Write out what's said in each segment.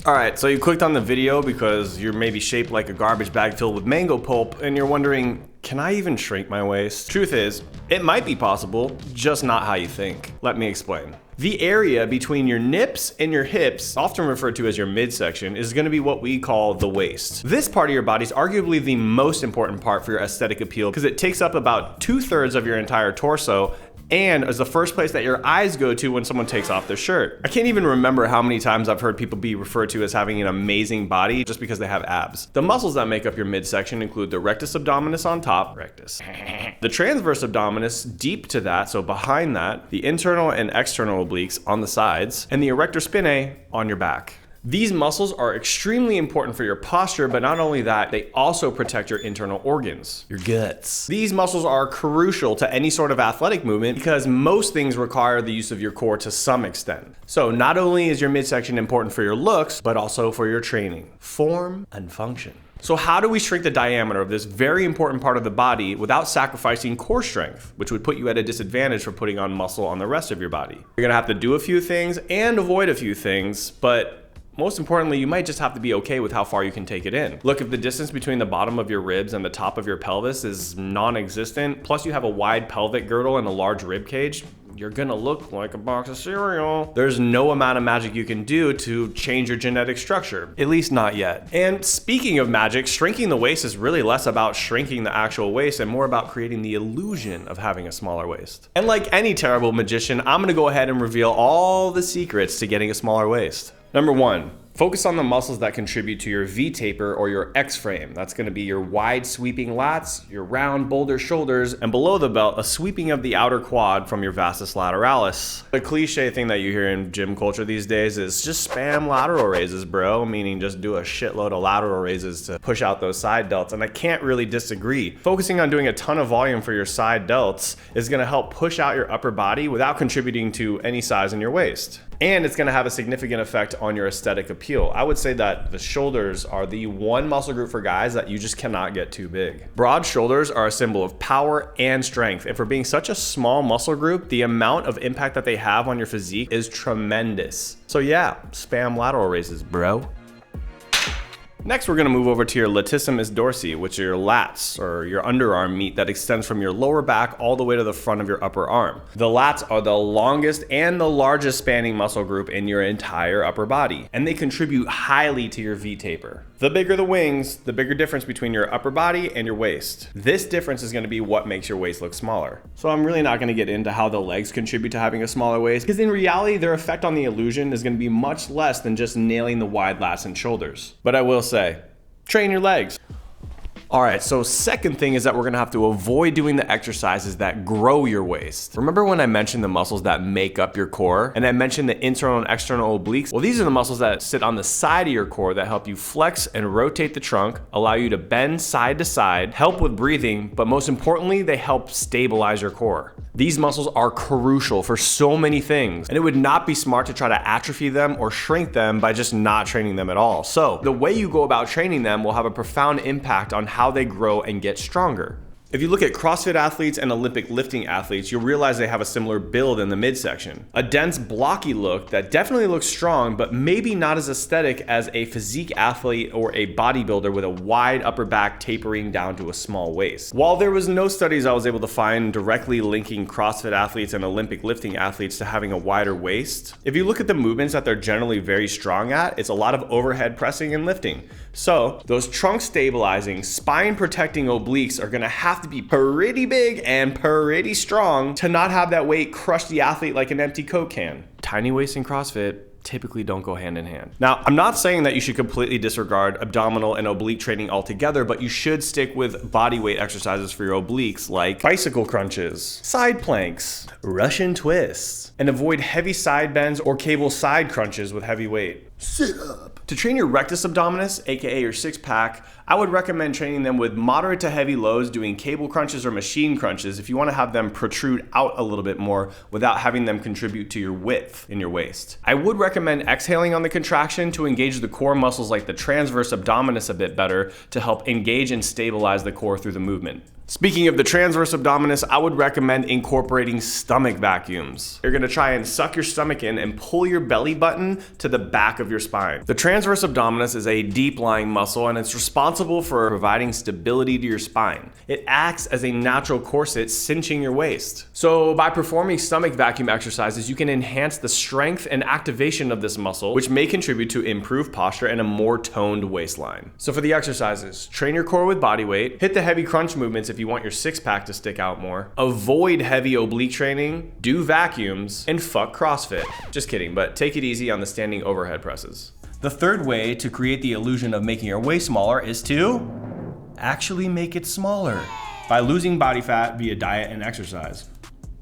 Alright, so you clicked on the video because you're maybe shaped like a garbage bag filled with mango pulp and you're wondering, can I even shrink my waist? Truth is, it might be possible, just not how you think. Let me explain. The area between your nips and your hips, often referred to as your midsection, is going to be what we call the waist. This part of your body is arguably the most important part for your aesthetic appeal because it takes up about 2/3 of your entire torso and is the first place that your eyes go to when someone takes off their shirt. I can't even remember how many times I've heard people be referred to as having an amazing body just because they have abs. The muscles that make up your midsection include the rectus abdominis on top, the transverse abdominis deep to that, so behind that, the internal and external obliques on the sides, and the erector spinae on your back. These muscles are extremely important for your posture, but not only that, they also protect your internal organs, your guts. These muscles are crucial to any sort of athletic movement because most things require the use of your core to some extent. So not only is your midsection important for your looks, but also for your training, form, and function. So how do we shrink the diameter of this very important part of the body without sacrificing core strength, which would put you at a disadvantage for putting on muscle on the rest of your body? You're gonna have to do a few things and avoid a few things, but most importantly, you might just have to be okay with how far you can take it in. Look, if the distance between the bottom of your ribs and the top of your pelvis is non-existent, plus you have a wide pelvic girdle and a large rib cage, you're gonna look like a box of cereal. There's no amount of magic you can do to change your genetic structure, at least not yet. And speaking of magic, shrinking the waist is really less about shrinking the actual waist and more about creating the illusion of having a smaller waist. And like any terrible magician, I'm gonna go ahead and reveal all the secrets to getting a smaller waist. Number 1, focus on the muscles that contribute to your V-taper or your X-frame. That's gonna be your wide sweeping lats, your round boulder shoulders, and below the belt, a sweeping of the outer quad from your vastus lateralis. The cliche thing that you hear in gym culture these days is just spam lateral raises, bro, meaning just do a shitload of lateral raises to push out those side delts, and I can't really disagree. Focusing on doing a ton of volume for your side delts is gonna help push out your upper body without contributing to any size in your waist. And it's gonna have a significant effect on your aesthetic appeal. I would say that the shoulders are the one muscle group for guys that you just cannot get too big. Broad shoulders are a symbol of power and strength. And for being such a small muscle group, the amount of impact that they have on your physique is tremendous. So yeah, spam lateral raises, bro. Next, we're gonna move over to your latissimus dorsi, which are your lats, or your underarm meat that extends from your lower back all the way to the front of your upper arm. The lats are the longest and the largest spanning muscle group in your entire upper body, and they contribute highly to your V-taper. The bigger the wings, the bigger difference between your upper body and your waist. This difference is gonna be what makes your waist look smaller. So I'm really not gonna get into how the legs contribute to having a smaller waist, because in reality, their effect on the illusion is gonna be much less than just nailing the wide lats and shoulders. But I will say, train your legs. All right, so second thing is that we're gonna have to avoid doing the exercises that grow your waist. Remember when I mentioned the muscles that make up your core? And I mentioned the internal and external obliques? Well, these are the muscles that sit on the side of your core that help you flex and rotate the trunk, allow you to bend side to side, help with breathing, but most importantly, they help stabilize your core. These muscles are crucial for so many things, and it would not be smart to try to atrophy them or shrink them by just not training them at all. So the way you go about training them will have a profound impact on how they grow and get stronger. If you look at CrossFit athletes and Olympic lifting athletes, you'll realize they have a similar build in the midsection. A dense, blocky look that definitely looks strong, but maybe not as aesthetic as a physique athlete or a bodybuilder with a wide upper back tapering down to a small waist. While there was no studies I was able to find directly linking CrossFit athletes and Olympic lifting athletes to having a wider waist, if you look at the movements that they're generally very strong at, it's a lot of overhead pressing and lifting. So those trunk stabilizing, spine protecting obliques are gonna have to be pretty big and pretty strong to not have that weight crush the athlete like an empty Coke can. Tiny waist in CrossFit typically don't go hand in hand. Now, I'm not saying that you should completely disregard abdominal and oblique training altogether, but you should stick with body weight exercises for your obliques like bicycle crunches, side planks, Russian twists, and avoid heavy side bends or cable side crunches with heavy weight. Sit up. To train your rectus abdominis, aka your six pack, I would recommend training them with moderate to heavy loads, doing cable crunches or machine crunches if you want to have them protrude out a little bit more without having them contribute to your width in your waist. I would recommend exhaling on the contraction to engage the core muscles like the transverse abdominis a bit better to help engage and stabilize the core through the movement. Speaking of the transverse abdominis, I would recommend incorporating stomach vacuums. You're gonna try and suck your stomach in and pull your belly button to the back of your spine. The transverse abdominis is a deep-lying muscle and it's responsible for providing stability to your spine. It acts as a natural corset cinching your waist. So by performing stomach vacuum exercises, you can enhance the strength and activation of this muscle, which may contribute to improved posture and a more toned waistline. So for the exercises, train your core with body weight, hit the heavy crunch movements if you want your six-pack to stick out more, avoid heavy oblique training, do vacuums, and fuck CrossFit. Just kidding, but take it easy on the standing overhead presses. The third way to create the illusion of making your waist smaller is to actually make it smaller by losing body fat via diet and exercise.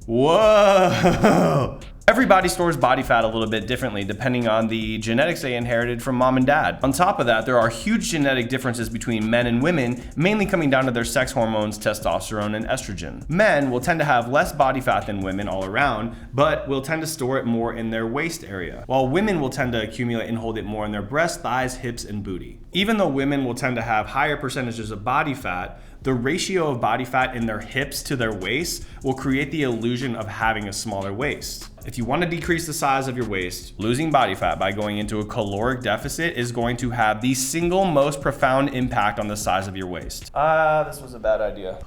Whoa! Everybody stores body fat a little bit differently depending on the genetics they inherited from mom and dad. On top of that, there are huge genetic differences between men and women, mainly coming down to their sex hormones, testosterone, and estrogen. Men will tend to have less body fat than women all around, but will tend to store it more in their waist area, while women will tend to accumulate and hold it more in their breasts, thighs, hips, and booty. Even though women will tend to have higher percentages of body fat, the ratio of body fat in their hips to their waist will create the illusion of having a smaller waist. If you want to decrease the size of your waist, losing body fat by going into a caloric deficit is going to have the single most profound impact on the size of your waist. This was a bad idea.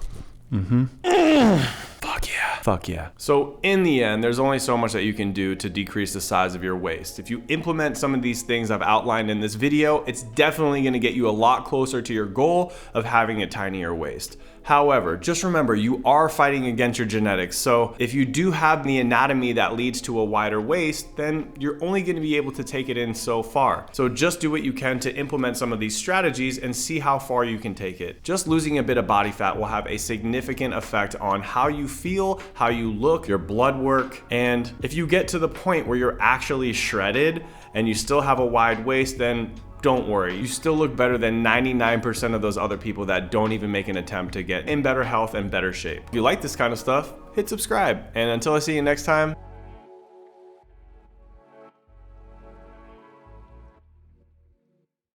Fuck yeah. Fuck yeah. So in the end, there's only so much that you can do to decrease the size of your waist. If you implement some of these things I've outlined in this video, it's definitely gonna get you a lot closer to your goal of having a tinier waist. However, just remember, you are fighting against your genetics. So if you do have the anatomy that leads to a wider waist, then you're only gonna be able to take it in so far. So just do what you can to implement some of these strategies and see how far you can take it. Just losing a bit of body fat will have a significant effect on how you feel, how you look, your blood work, and if you get to the point where you're actually shredded and you still have a wide waist, then don't worry, you still look better than 99% of those other people that don't even make an attempt to get in better health and better shape. If you like this kind of stuff, hit subscribe. And until I see you next time,